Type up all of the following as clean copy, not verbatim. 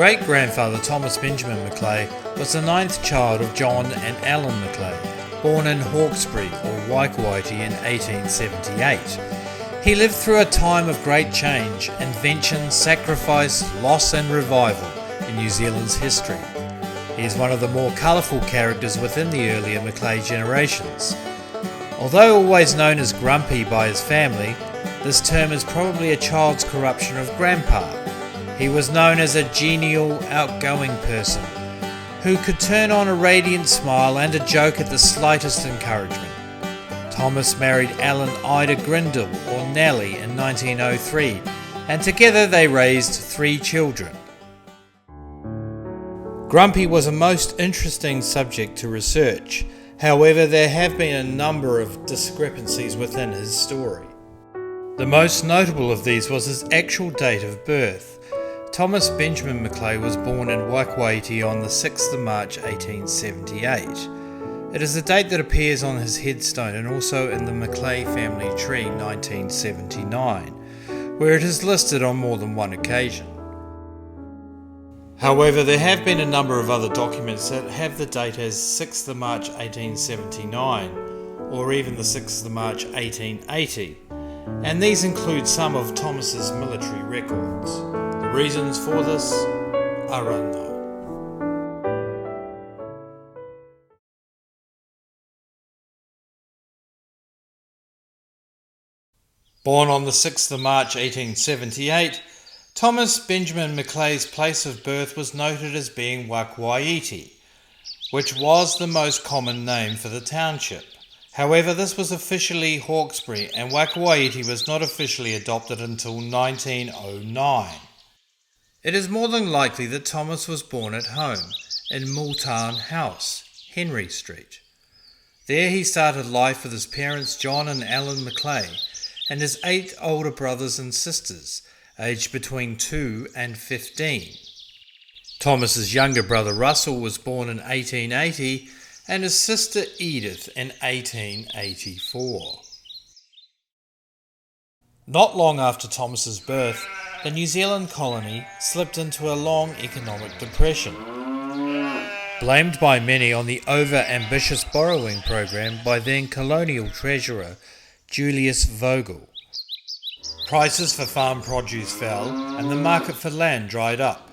Great-grandfather Thomas Benjamin McLay was the ninth child of John and Helen McLay, born in Hawkesbury or Waikouaiti in 1878. He lived through a time of great change, invention, sacrifice, loss and revival in New Zealand's history. He is one of the more colourful characters within the earlier McLay generations. Although always known as Grumpy by his family, this term is probably a child's corruption of Grandpa. He was known as a genial, outgoing person who could turn on a radiant smile and a joke at the slightest encouragement. Thomas married Helen Ida Grinnell, or Nellie, in 1903, and together they raised 3 children. Grumpy was a most interesting subject to research. However, there have been a number of discrepancies within his story. The most notable of these was his actual date of birth. Thomas Benjamin McLay was born in Waikouaiti on the 6th of March 1878. It is the date that appears on his headstone and also in the McLay family tree 1979, where it is listed on more than one occasion. However, there have been a number of other documents that have the date as 6th of March 1879 or even the 6th of March 1880, and these include some of Thomas's military records. The reasons for this are unknown. Born on the 6th of March 1878, Thomas Benjamin McLay's place of birth was noted as being Waikouaiti, which was the most common name for the township. However, this was officially Hawkesbury, and Waikouaiti was not officially adopted until 1909. It is more than likely that Thomas was born at home, in Multan House, Henry Street. There he started life with his parents John and Helen McLay, and his 8 older brothers and sisters, aged between 2 and 15. Thomas's younger brother Russell was born in 1880 and his sister Edith in 1884. Not long after Thomas's birth, the New Zealand colony slipped into a long economic depression, blamed by many on the over-ambitious borrowing program by then colonial treasurer Julius Vogel. Prices for farm produce fell and the market for land dried up.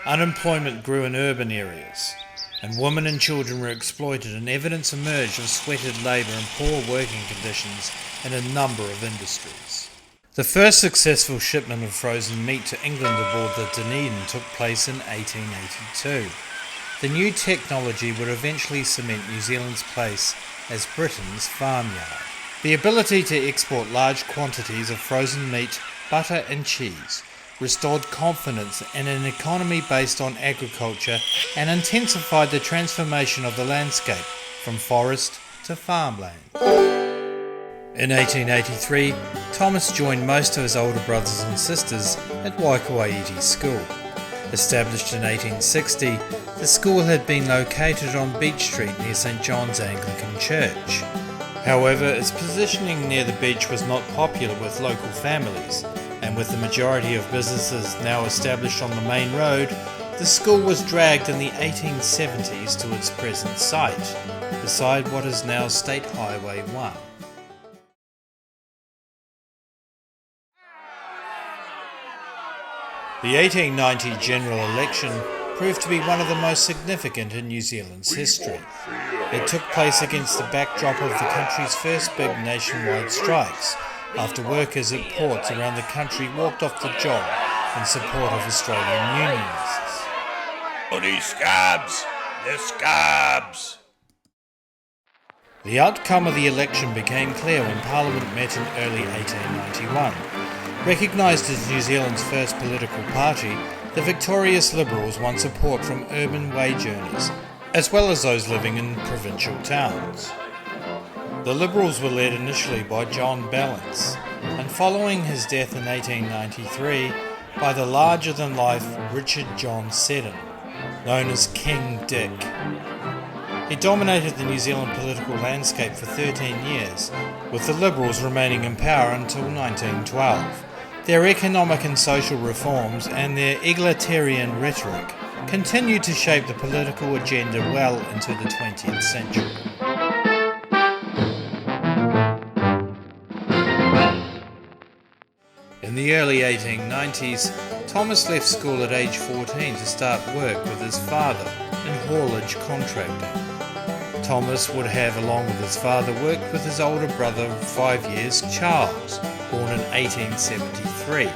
Unemployment grew in urban areas, and women and children were exploited, and evidence emerged of sweated labour and poor working conditions in a number of industries. The first successful shipment of frozen meat to England aboard the Dunedin took place in 1882. The new technology would eventually cement New Zealand's place as Britain's farmyard. The ability to export large quantities of frozen meat, butter and cheese restored confidence in an economy based on agriculture and intensified the transformation of the landscape from forest to farmland. In 1883, Thomas joined most of his older brothers and sisters at Waikouaiti School. Established in 1860, the school had been located on Beach Street near St John's Anglican Church. However, its positioning near the beach was not popular with local families, and with the majority of businesses now established on the main road, the school was dragged in the 1870s to its present site, beside what is now State Highway 1. The 1890 general election proved to be one of the most significant in New Zealand's history. It took place against the backdrop of the country's first big nationwide strikes, after workers at ports around the country walked off the job in support of Australian unionists. Bloody scabs! The scabs! The outcome of the election became clear when Parliament met in early 1891. Recognised as New Zealand's first political party, the victorious Liberals won support from urban wage earners, as well as those living in provincial towns. The Liberals were led initially by John Ballance, and following his death in 1893, by the larger-than-life Richard John Seddon, known as King Dick. He dominated the New Zealand political landscape for 13 years, with the Liberals remaining in power until 1912. Their economic and social reforms and their egalitarian rhetoric continued to shape the political agenda well into the 20th century. In the early 1890s, Thomas left school at age 14 to start work with his father in haulage contracting. Thomas would have, along with his father, worked with his older brother of 5 years, Charles, born in 1873.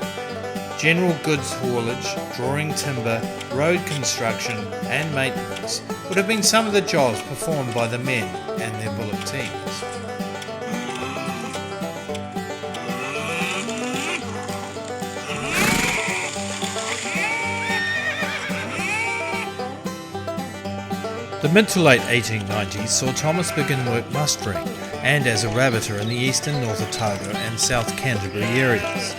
General goods haulage, drawing timber, road construction and maintenance would have been some of the jobs performed by the men and their bullock teams. The mid to late 1890s saw Thomas begin work mustering and as a rabbiter in the eastern North Otago and South Canterbury areas.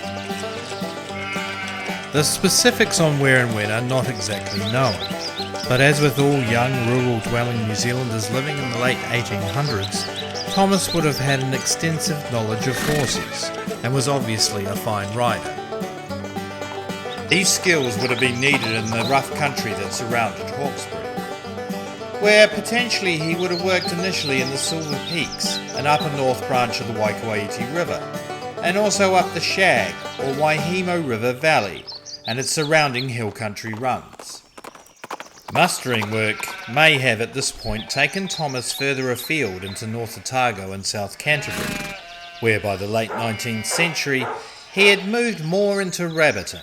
The specifics on where and when are not exactly known, but as with all young rural dwelling New Zealanders living in the late 1800s, Thomas would have had an extensive knowledge of horses and was obviously a fine rider. These skills would have been needed in the rough country that surrounded Hawkesbury, where potentially he would have worked initially in the Silver Peaks, an upper north branch of the Waikouaiti River, and also up the Shag or Waihemo River Valley and its surrounding hill country runs. Mustering work may have at this point taken Thomas further afield into North Otago and South Canterbury, where by the late 19th century he had moved more into rabbiting.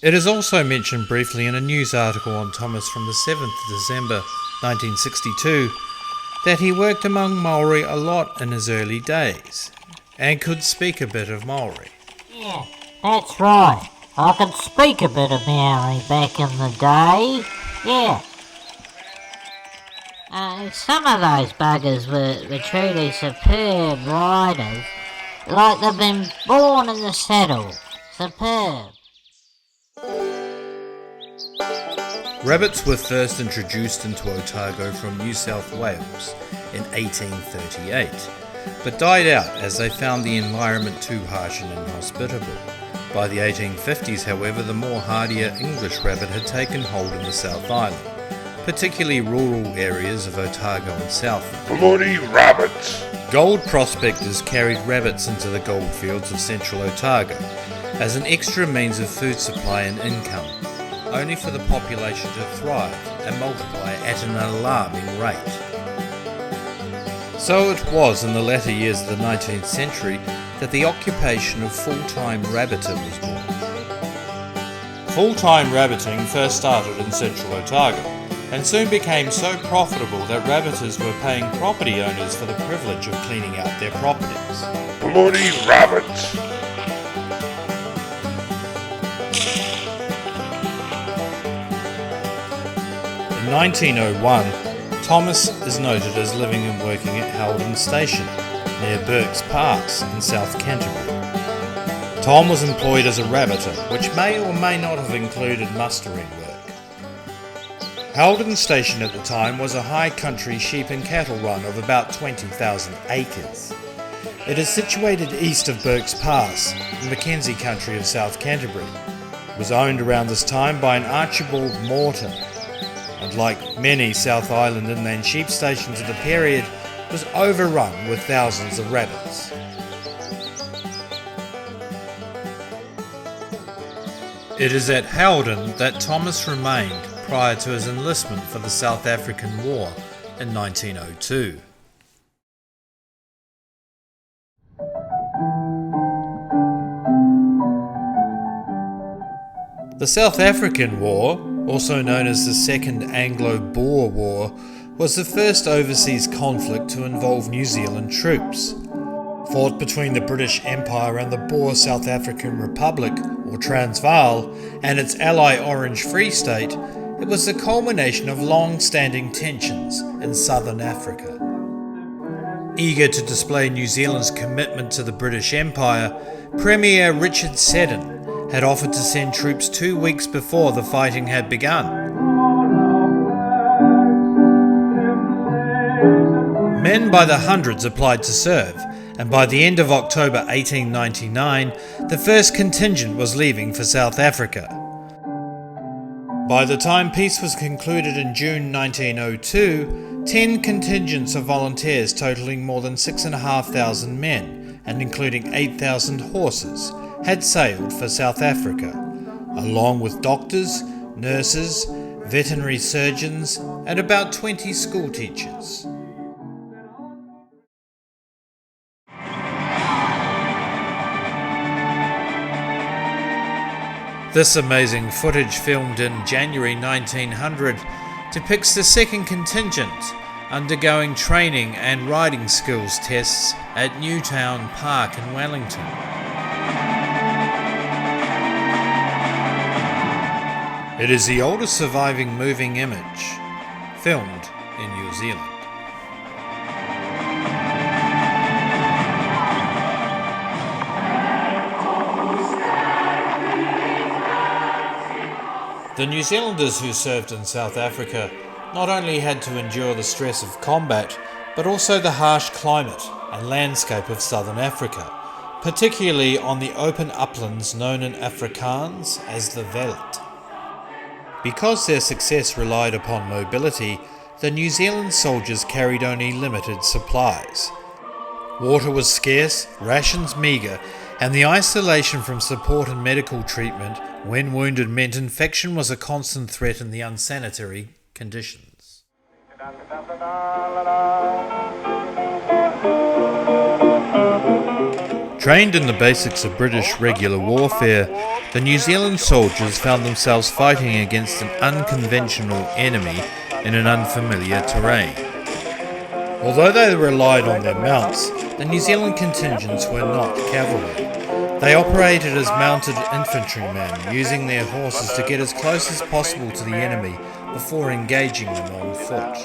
It is also mentioned briefly in a news article on Thomas from the 7th December 1962 that he worked among Maori a lot in his early days and could speak a bit of Maori. Yeah, that's right. I could speak a bit of Maori back in the day. Yeah. Some of those buggers were truly superb riders, like they've been born in the saddle. Superb. Rabbits were first introduced into Otago from New South Wales in 1838, but died out as they found the environment too harsh and inhospitable. By the 1850s, however, the more hardier English rabbit had taken hold in the South Island, particularly rural areas of Otago and Southland. Bloody rabbits! Gold prospectors carried rabbits into the goldfields of central Otago as an extra means of food supply and income, only for the population to thrive and multiply at an alarming rate. So it was in the latter years of the 19th century that the occupation of full-time rabbiter was born. Full-time rabbiting first started in central Otago and soon became so profitable that rabbiters were paying property owners for the privilege of cleaning out their properties. Bloody rabbits! In 1901, Thomas is noted as living and working at Helen Station, near Burke's Pass in South Canterbury. Tom was employed as a rabbiter, which may or may not have included mustering work. Helen Station at the time was a high country sheep and cattle run of about 20,000 acres. It is situated east of Burke's Pass, in Mackenzie country of South Canterbury. It was owned around this time by an Archibald Morton, and like many South Island inland sheep stations of the period, was overrun with thousands of rabbits. It is at Howden that Thomas remained prior to his enlistment for the South African War in 1902. The South African War, also known as the Second Anglo-Boer War, was the first overseas conflict to involve New Zealand troops. Fought between the British Empire and the Boer South African Republic, or Transvaal, and its ally Orange Free State, it was the culmination of long-standing tensions in southern Africa. Eager to display New Zealand's commitment to the British Empire, Premier Richard Seddon had offered to send troops 2 weeks before the fighting had begun. Men by the hundreds applied to serve, and by the end of October 1899, the first contingent was leaving for South Africa. By the time peace was concluded in June 1902, 10 contingents of volunteers totalling more than 6,500 men, and including 8,000 horses, had sailed for South Africa, along with doctors, nurses, veterinary surgeons, and about 20 school teachers. This amazing footage, filmed in January 1900, depicts the second contingent undergoing training and riding skills tests at Newtown Park in Wellington. It is the oldest surviving moving image, filmed in New Zealand. The New Zealanders who served in South Africa not only had to endure the stress of combat, but also the harsh climate and landscape of southern Africa, particularly on the open uplands known in Afrikaans as the veld. Because their success relied upon mobility, the New Zealand soldiers carried only limited supplies. Water was scarce, rations meagre, and the isolation from support and medical treatment when wounded meant infection was a constant threat in the unsanitary conditions. Trained in the basics of British regular warfare, the New Zealand soldiers found themselves fighting against an unconventional enemy in an unfamiliar terrain. Although they relied on their mounts, the New Zealand contingents were not cavalry. They operated as mounted infantrymen, using their horses to get as close as possible to the enemy before engaging them on foot.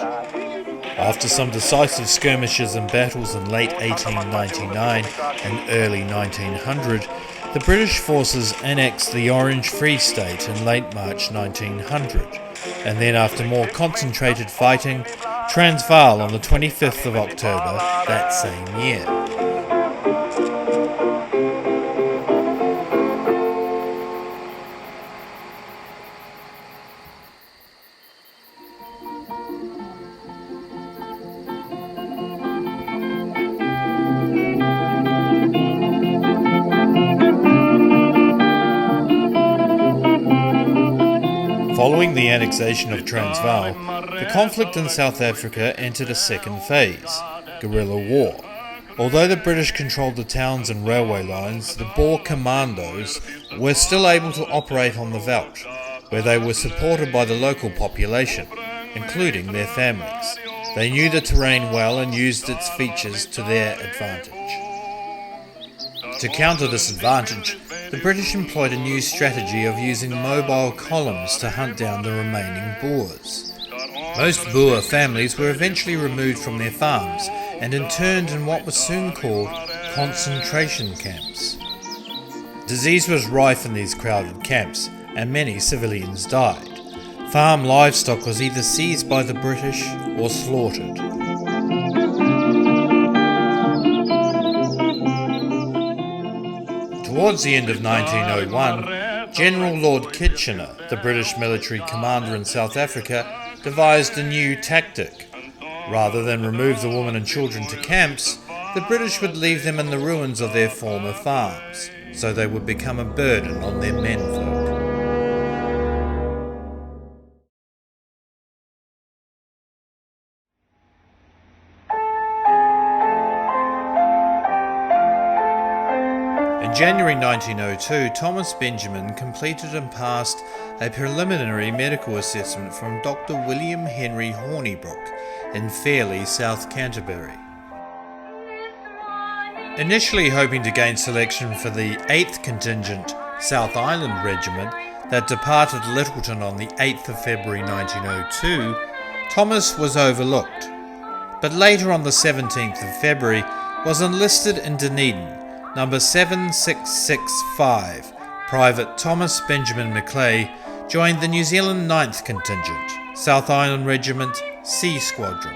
After some decisive skirmishes and battles in late 1899 and early 1900, the British forces annexed the Orange Free State in late March 1900, and then after more concentrated fighting, Transvaal on the 25th of October that same year. Following the annexation of Transvaal, the conflict in South Africa entered a second phase, guerrilla war. Although the British controlled the towns and railway lines, the Boer commandos were still able to operate on the veldt, where they were supported by the local population, including their families. They knew the terrain well and used its features to their advantage. To counter this advantage, the British employed a new strategy of using mobile columns to hunt down the remaining Boers. Most Boer families were eventually removed from their farms and interned in what was soon called concentration camps. Disease was rife in these crowded camps, and many civilians died. Farm livestock was either seized by the British or slaughtered. Towards the end of 1901, General Lord Kitchener, the British military commander in South Africa, devised a new tactic. Rather than remove the women and children to camps, the British would leave them in the ruins of their former farms, so they would become a burden on their menfolk. In January 1902, Thomas Benjamin completed and passed a preliminary medical assessment from Dr. William Henry Hornibrook in Fairlie, South Canterbury. Initially hoping to gain selection for the 8th Contingent South Island Regiment that departed Lyttelton on the 8th of February 1902, Thomas was overlooked, but later on the 17th of February was enlisted in Dunedin, number 7665, Private Thomas Benjamin McLay joined the New Zealand 9th Contingent, South Island Regiment, C Squadron.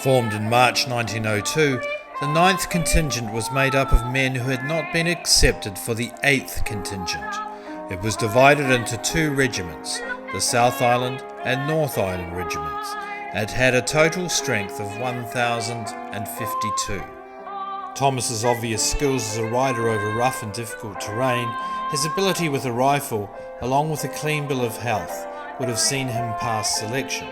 Formed in March 1902, the 9th Contingent was made up of men who had not been accepted for the 8th Contingent. It was divided into 2 regiments, the South Island and North Island regiments, and had a total strength of 1,052. Thomas's obvious skills as a rider over rough and difficult terrain, his ability with a rifle, along with a clean bill of health, would have seen him pass selection.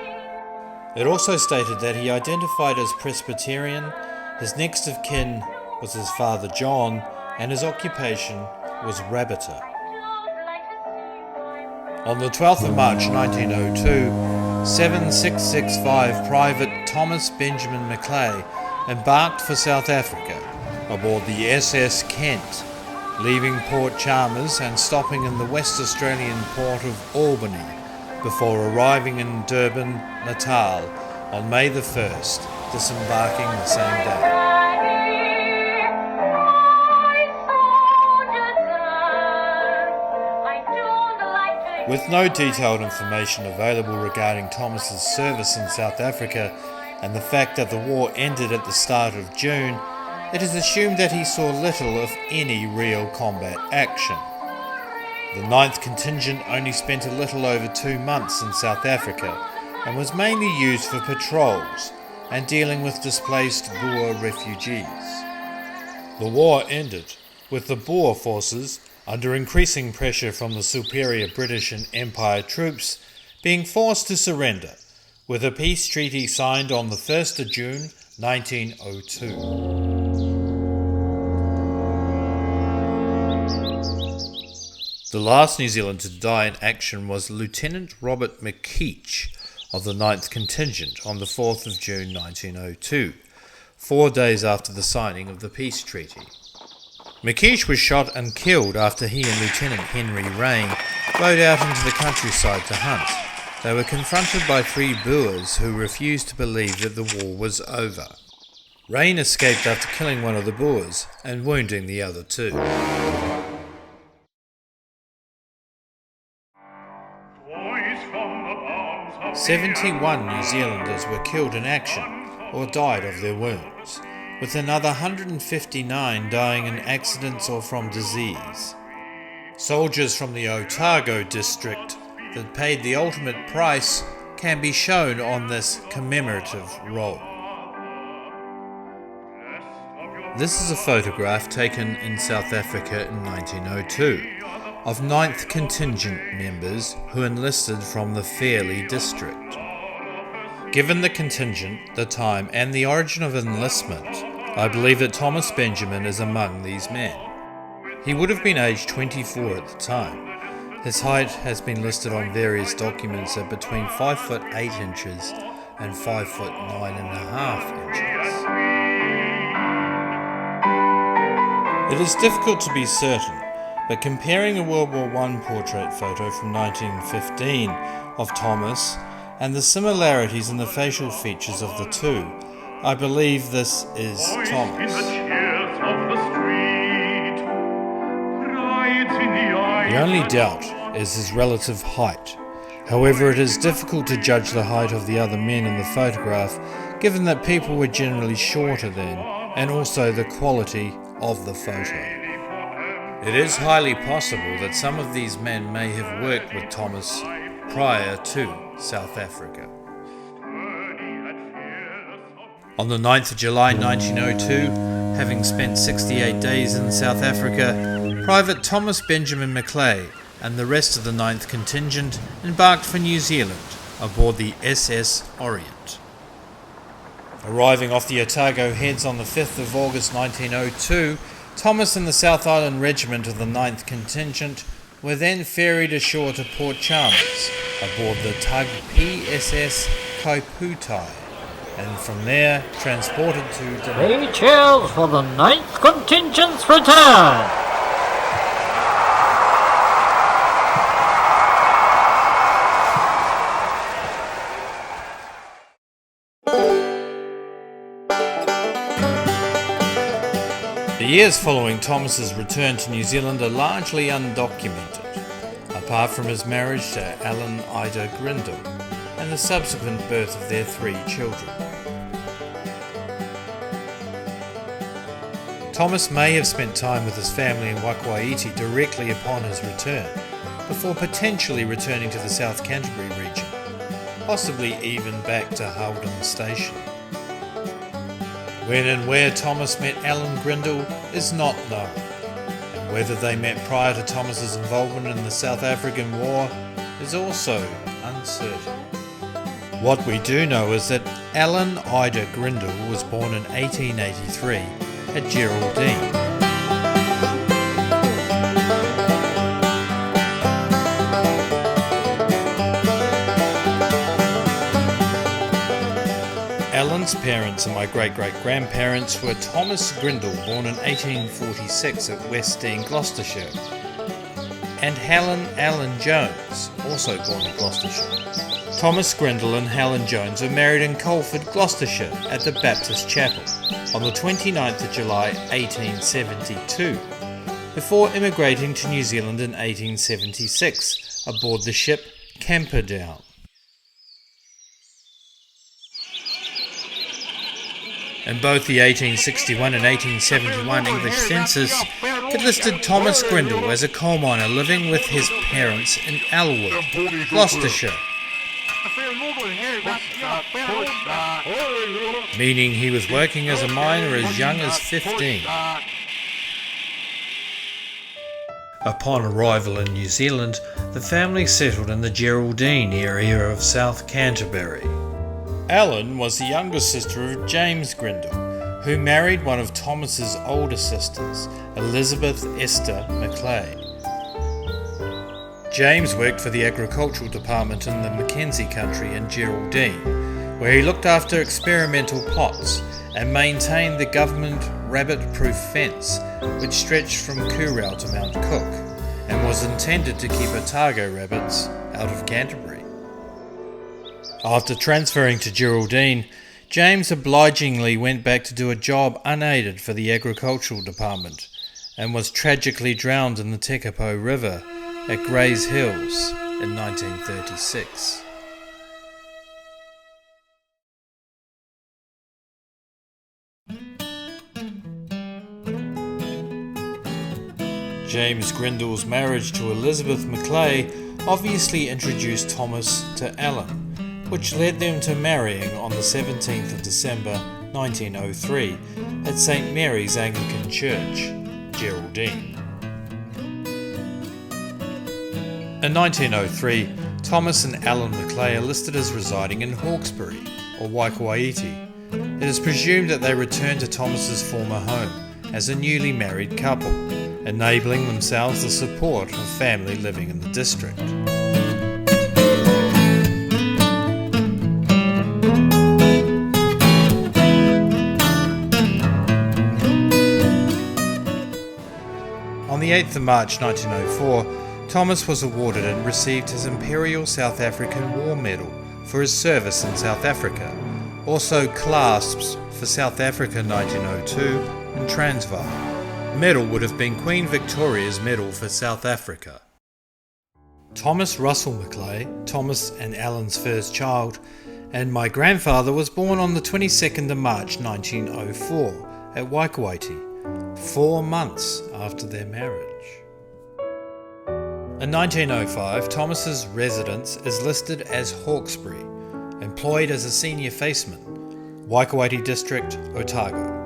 It also stated that he identified as Presbyterian, his next of kin was his father John, and his occupation was rabbiter. On the 12th of March 1902, 7665 Private Thomas Benjamin McLay embarked for South Africa aboard the SS Kent, leaving Port Chalmers and stopping in the West Australian port of Albany before arriving in Durban, Natal on May the 1st, disembarking the same day. With no detailed information available regarding Thomas's service in South Africa and the fact that the war ended at the start of June, it is assumed that he saw little of any real combat action. The 9th Contingent only spent a little over 2 months in South Africa and was mainly used for patrols and dealing with displaced Boer refugees. The war ended with the Boer forces, under increasing pressure from the superior British and Empire troops, being forced to surrender, with a peace treaty signed on the 1st of June 1902. The last New Zealander to die in action was Lieutenant Robert McKeach of the 9th Contingent on the 4th of June 1902, 4 days after the signing of the peace treaty. McKeach was shot and killed after he and Lieutenant Henry Rain rode out into the countryside to hunt. They were confronted by 3 Boers who refused to believe that the war was over. Rain escaped after killing one of the Boers and wounding the other 2. "71 New Zealanders were killed in action or died of their wounds, with another 159 dying in accidents or from disease. Soldiers from the Otago district that paid the ultimate price can be shown on this commemorative roll." This is a photograph taken in South Africa in 1902 of 9th Contingent members who enlisted from the Fairlie district. Given the contingent, the time and the origin of enlistment, I believe that Thomas Benjamin is among these men. He would have been aged 24 at the time. His height has been listed on various documents at between 5 foot 8 inches and 5 foot 9.5 inches. It is difficult to be certain, but comparing a World War I portrait photo from 1915 of Thomas and the similarities in the facial features of the 2, I believe this is Thomas. The only doubt is his relative height. However, it is difficult to judge the height of the other men in the photograph, given that people were generally shorter then, and also the quality of the photo. It is highly possible that some of these men may have worked with Thomas prior to South Africa. On the 9th of July 1902, having spent 68 days in South Africa, Private Thomas Benjamin McLay and the rest of the 9th Contingent embarked for New Zealand aboard the SS Orient. Arriving off the Otago Heads on the 5th of August 1902, Thomas and the South Island Regiment of the 9th Contingent were then ferried ashore to Port Chalmers aboard the tug PSS Kaiputai, and from there transported to... 3 cheers for the 9th Contingent's return! The years following Thomas's return to New Zealand are largely undocumented, apart from his marriage to Helen Grinnell and the subsequent birth of their 3 children. Thomas may have spent time with his family in Waikouaiti directly upon his return, before potentially returning to the South Canterbury region, possibly even back to Haldon Station. When and where Thomas met Helen Grinnell is not known, and whether they met prior to Thomas's involvement in the South African War is also uncertain. What we do know is that Helen Ida Grinnell was born in 1883 at Geraldine. Helen's parents and my great-great-grandparents were Thomas Grinnell, born in 1846 at West Dean, Gloucestershire, and Helen Allen Jones, also born in Gloucestershire. Thomas Grinnell and Helen Jones were married in Colford, Gloucestershire, at the Baptist Chapel on the 29th of July 1872, before immigrating to New Zealand in 1876 aboard the ship Camperdown. In both the 1861 and 1871 English census, it listed Thomas Grinnell as a coal miner living with his parents in Elwood, Gloucestershire, meaning he was working as a miner as young as 15. Upon arrival in New Zealand, the family settled in the Geraldine area of South Canterbury. Helen was the younger sister of James Grinnell, who married one of Thomas's older sisters, Elizabeth Esther McLay. James worked for the agricultural department in the Mackenzie country in Geraldine, where he looked after experimental plots and maintained the government rabbit-proof fence, which stretched from Coorau to Mount Cook, and was intended to keep Otago rabbits out of Canterbury. After transferring to Geraldine, James obligingly went back to do a job unaided for the agricultural department, and was tragically drowned in the Tekapo River at Grays Hills in 1936. James Grinnell's marriage to Elizabeth McLay obviously introduced Thomas to Helen, which led them to marrying on the 17th of December 1903 at St Mary's Anglican Church, Geraldine. In 1903, Thomas and Helen McLay are listed as residing in Hawkesbury, or Waikouaiti. It is presumed that they returned to Thomas's former home as a newly married couple, enabling themselves the support of family living in the district. On the 8th of March 1904, Thomas was awarded and received his Imperial South African War Medal for his service in South Africa, also clasps for South Africa 1902 and Transvaal. The medal would have been Queen Victoria's Medal for South Africa. Thomas Russell McLay, Thomas and Helen's first child, and my grandfather was born on the 22nd of March 1904 at Waikouaiti, 4 months after their marriage. In 1905, Thomas's residence is listed as Hawkesbury, employed as a senior faceman, Waikouaiti District, Otago.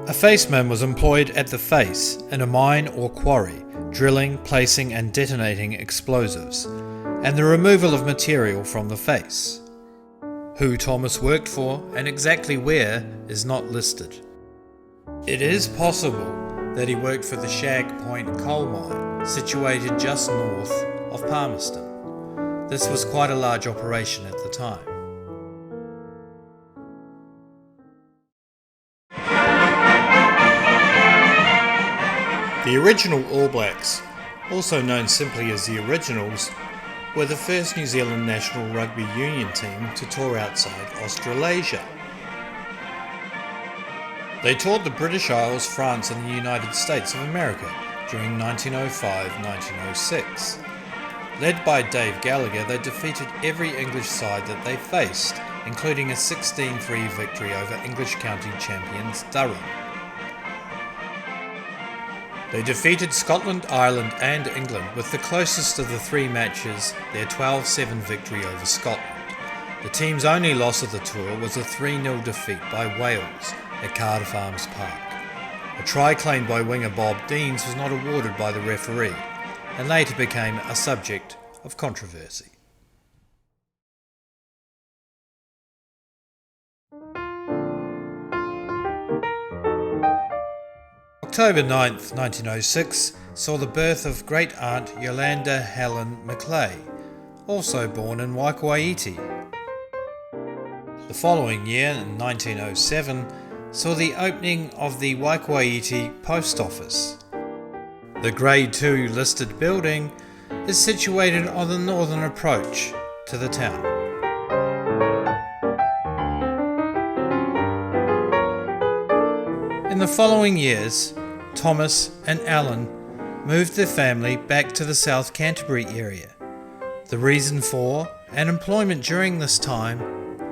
A faceman was employed at the face in a mine or quarry, drilling, placing and detonating explosives, and the removal of material from the face. Who Thomas worked for and exactly where is not listed. It is possible that he worked for the Shag Point coal mine, situated just north of Palmerston. This was quite a large operation at the time. The original All Blacks, also known simply as the Originals, were the first New Zealand national rugby union team to tour outside Australasia. They toured the British Isles, France and the United States of America during 1905-1906. Led by Dave Gallagher, they defeated every English side that they faced, including a 16-3 victory over English county champions Durham. They defeated Scotland, Ireland and England with the closest of the three matches their 12-7 victory over Scotland. The team's only loss of the tour was a 3-0 defeat by Wales at Cardiff Arms Park. A try claimed by winger Bob Deans was not awarded by the referee and later became a subject of controversy. October 9th, 1906 saw the birth of great-aunt Yolanda Helen McLay, also born in Waikouaiti. The following year, in 1907, saw the opening of the Waikouaiti Post Office. The Grade 2 listed building is situated on the northern approach to the town. In the following years, Thomas and Alan moved their family back to the South Canterbury area. The reason for and employment during this time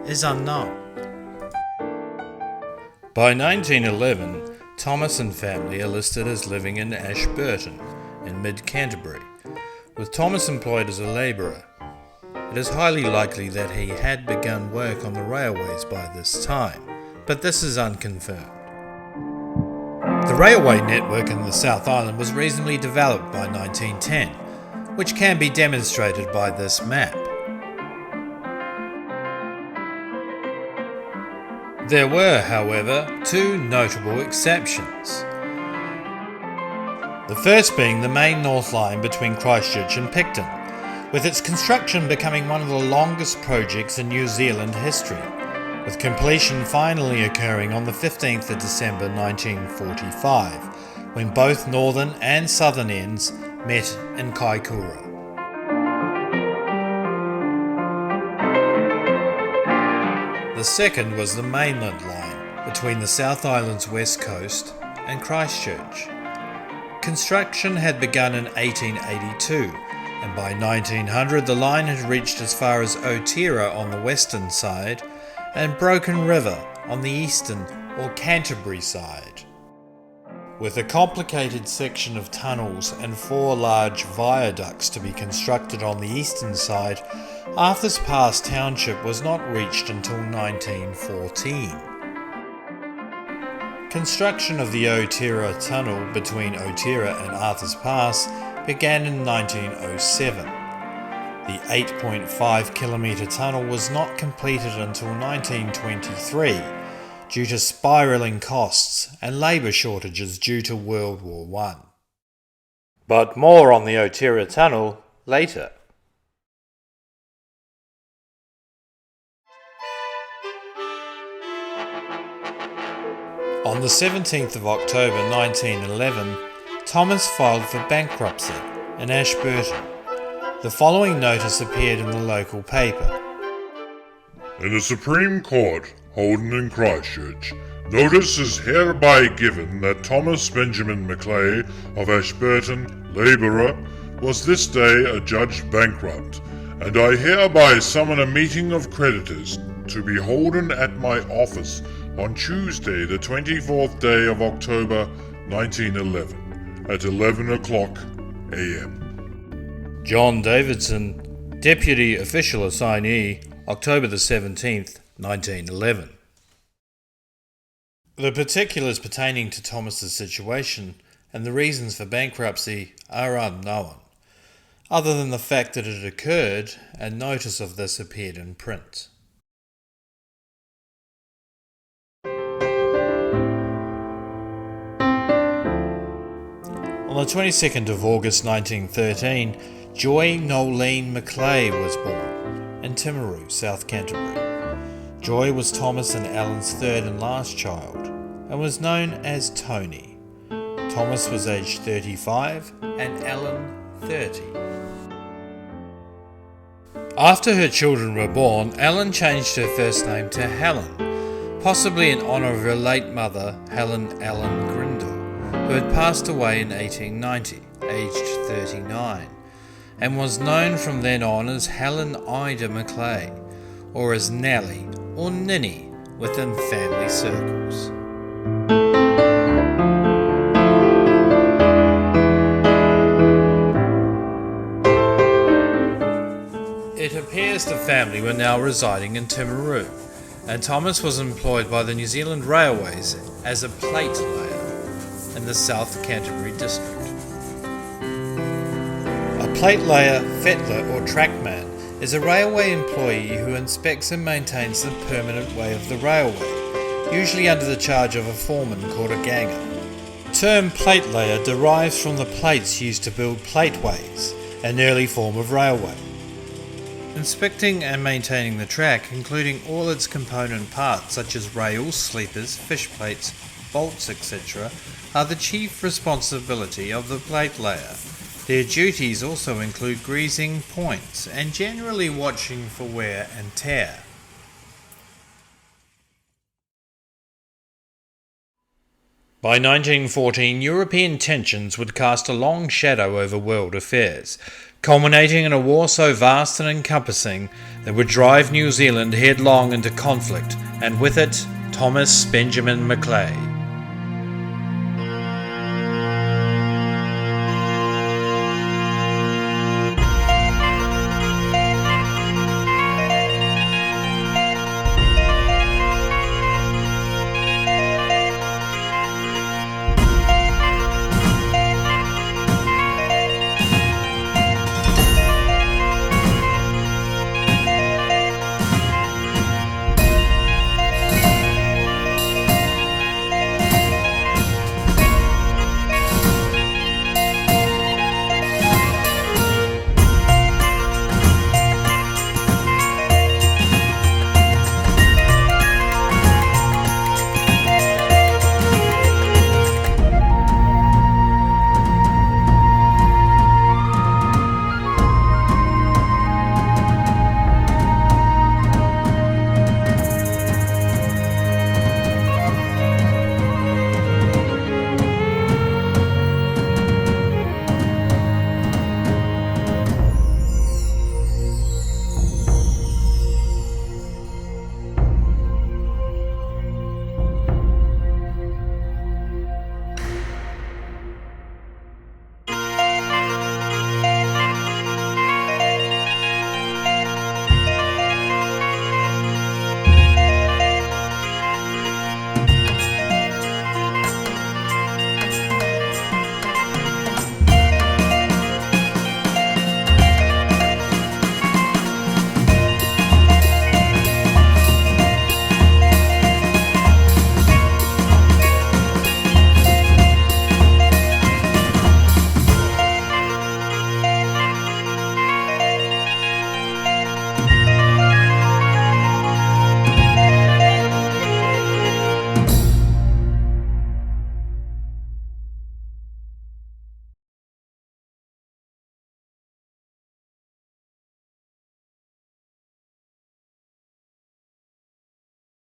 is unknown. By 1911, Thomas and family are listed as living in Ashburton in mid-Canterbury, with Thomas employed as a labourer. It is highly likely that he had begun work on the railways by this time, but this is unconfirmed. The railway network in the South Island was reasonably developed by 1910, which can be demonstrated by this map. There were, however, two notable exceptions. The first being the main North Line between Christchurch and Picton, with its construction becoming one of the longest projects in New Zealand history, with completion finally occurring on the 15th of December 1945, when both northern and southern ends met in Kaikoura. The second was the mainland line between the South Island's west coast and Christchurch. Construction had begun in 1882, and by 1900 the line had reached as far as Otira on the western side and Broken River on the eastern or Canterbury side. With a complicated section of tunnels and 4 large viaducts to be constructed on the eastern side, Arthur's Pass Township was not reached until 1914. Construction of the Otira Tunnel between Otira and Arthur's Pass began in 1907. The 8.5 kilometre tunnel was not completed until 1923 due to spiralling costs and labour shortages due to World War I. But more on the Otira Tunnel later. On the 17th of October 1911, Thomas filed for bankruptcy in Ashburton. The following notice appeared in the local paper. In the Supreme Court, holden in Christchurch, notice is hereby given that Thomas Benjamin McLay of Ashburton, labourer, was this day adjudged bankrupt, and I hereby summon a meeting of creditors to be holden at my office on Tuesday, the 24th day of October 1911, at 11 o'clock a.m. John Davidson, Deputy Official Assignee, October the 17th, 1911. The particulars pertaining to Thomas's situation and the reasons for bankruptcy are unknown, other than the fact that it occurred and notice of this appeared in print. On the 22nd of August 1913, Joy Nolene McLay was born in Timaru, South Canterbury. Joy was Thomas and Alan's third and last child and was known as Tony. Thomas was aged 35 and Alan 30. After her children were born, Ellen changed her first name to Helen, possibly in honour of her late mother, Helen Grinnell, who had passed away in 1890, aged 39, and was known from then on as Helen Ida McLay, or as Nellie or Ninny within family circles. wealthiest of family were now residing in Timaru, and Thomas was employed by the New Zealand Railways as a plate layer in the South Canterbury district. A plate layer, fettler or trackman is a railway employee who inspects and maintains the permanent way of the railway, usually under the charge of a foreman called a ganger. The term plate layer derives from the plates used to build plateways, an early form of railway. Inspecting and maintaining the track, including all its component parts such as rails, sleepers, fish plates, bolts, etc., are the chief responsibility of the plate layer. Their duties also include greasing points and generally watching for wear and tear. By 1914, European tensions would cast a long shadow over world affairs, culminating in a war so vast and encompassing that would drive New Zealand headlong into conflict, and with it, Thomas Benjamin McLay.